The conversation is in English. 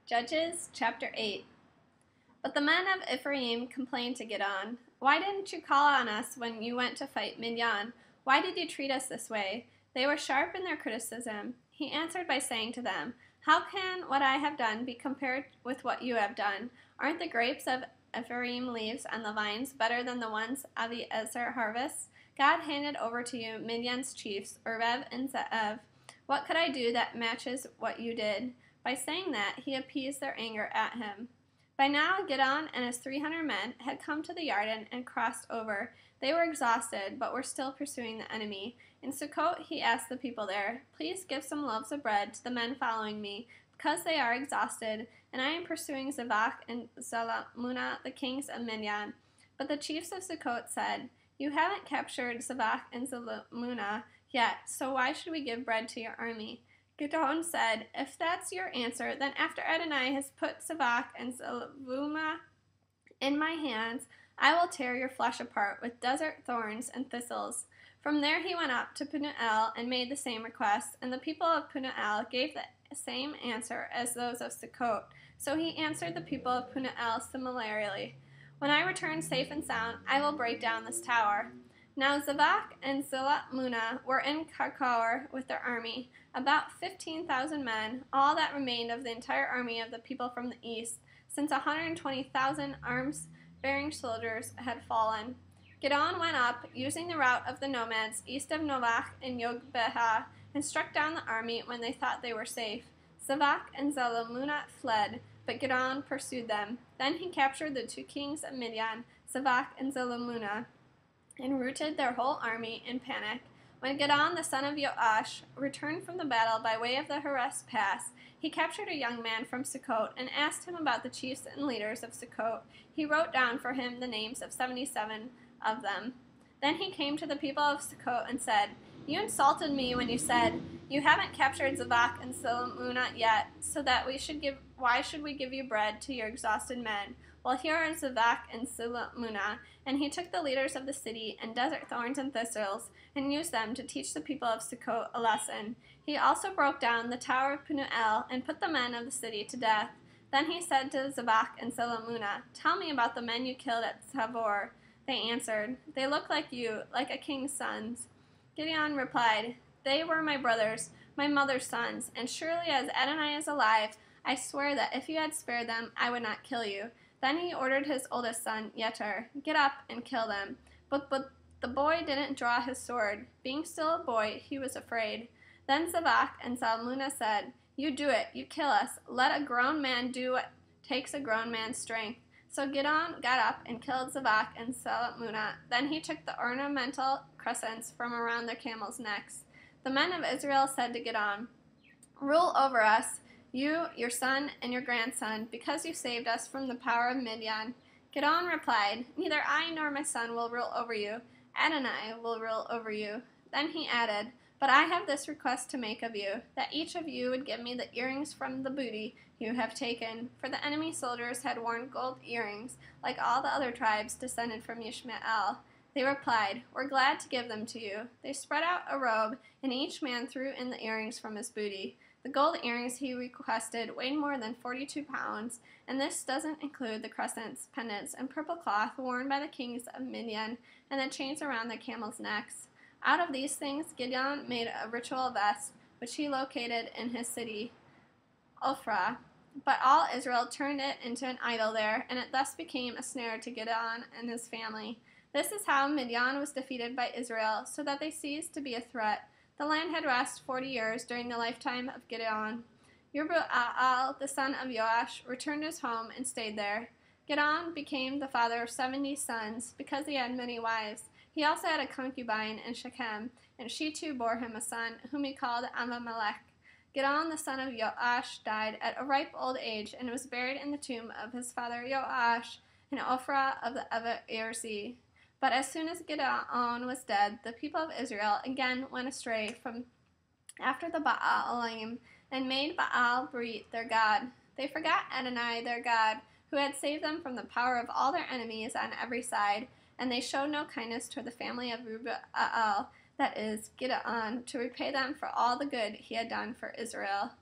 Judges chapter 8. But the men of Ephraim complained to Gideon, "Why didn't you call on us when you went to fight Midian? Why did you treat us this way?" They were sharp in their criticism. He answered by saying to them, "How can what I have done be compared with what you have done? Aren't the grapes of Ephraim leaves on the vines better than the ones Abiezer harvests? God handed over to you Midian's chiefs, Oreb and Zeev. What could I do that matches what you did?" By saying that, he appeased their anger at him. By now, Gideon and his 300 men had come to the Yarden and crossed over. They were exhausted, but were still pursuing the enemy. In Sukkot, he asked the people there, "Please give some loaves of bread to the men following me, because they are exhausted, and I am pursuing Zebach and Zalmunna, the kings of Midian." But the chiefs of Sukkot said, "You haven't captured Zebach and Zalmunna yet, so why should we give bread to your army?" Gideon said, "If that's your answer, then after Adonai has put Zebach and Zalmunna in my hands, I will tear your flesh apart with desert thorns and thistles." From there he went up to Penuel and made the same request, and the people of Penuel gave the same answer as those of Sukkot. So he answered the people of Penuel similarly, "When I return safe and sound, I will break down this tower." Now Zebach and Zalmunna were in Karkor with their army, about 15,000 men, all that remained of the entire army of the people from the east, since 120,000 arms-bearing soldiers had fallen. Gideon went up, using the route of the nomads east of Novach and Yogbeha, and struck down the army when they thought they were safe. Zebach and Zalmunna fled, but Gideon pursued them. Then he captured the 2 kings of Midian, Zebach and Zalmunna, and routed their whole army in panic. When Gideon, the son of Joash, returned from the battle by way of the Heres Pass, he captured a young man from Sukkot and asked him about the chiefs and leaders of Sukkot. He wrote down for him the names of 77 of them. Then he came to the people of Sukkot and said, "You insulted me when you said, 'You haven't captured Zebach and Zalmunna yet, so that why should we give you bread to your exhausted men?' Well, here are Zebach and Zalmunna." And he took the leaders of the city and desert thorns and thistles and used them to teach the people of Sukkot a lesson. He also broke down the tower of Penuel and put the men of the city to death. Then he said to Zebach and Zalmunna, "Tell me about the men you killed at Tabor." They answered, "They look like you, like a king's sons." Gideon replied, "They were my brothers, my mother's sons, and surely as Adonai is alive, I swear that if you had spared them, I would not kill you." Then he ordered his oldest son, Yeter, "Get up and kill them." But the boy didn't draw his sword. Being still a boy, he was afraid. Then Zebach and Zalmunna said, "You do it, you kill us. Let a grown man do what takes a grown man's strength." So Gideon got up and killed Zebach and Zalmunna. Then he took the ornamental crescents from around their camels' necks. The men of Israel said to Gideon, "Rule over us, you, your son, and your grandson, because you saved us from the power of Midian." Gideon replied, "Neither I nor my son will rule over you. Adonai will rule over you." Then he added, "But I have this request to make of you, that each of you would give me the earrings from the booty you have taken." For the enemy soldiers had worn gold earrings, like all the other tribes descended from Ishmael. They replied, "We're glad to give them to you." They spread out a robe, and each man threw in the earrings from his booty. The gold earrings he requested weighed more than 42 pounds, and this doesn't include the crescents, pendants, and purple cloth worn by the kings of Midian, and the chains around their camels' necks. Out of these things Gideon made a ritual vest, which he located in his city, Ophrah. But all Israel turned it into an idol there, and it thus became a snare to Gideon and his family. This is how Midian was defeated by Israel, so that they ceased to be a threat. The land had rest 40 years during the lifetime of Gideon. Yerubbaal, the son of Joash, returned to his home and stayed there. Gideon became the father of 70 sons, because he had many wives. He also had a concubine in Shechem, and she too bore him a son, whom he called Abimelech. Gideon, the son of Joash, died at a ripe old age, and was buried in the tomb of his father Joash in Ophrah of the Evirzi. But as soon as Gideon was dead, the people of Israel again went astray from after the Baalim, and made Baal-berith their god. They forgot Adonai their God, who had saved them from the power of all their enemies on every side, and they showed no kindness toward the family of Yerubbaal, that is, Gideon, to repay them for all the good he had done for Israel.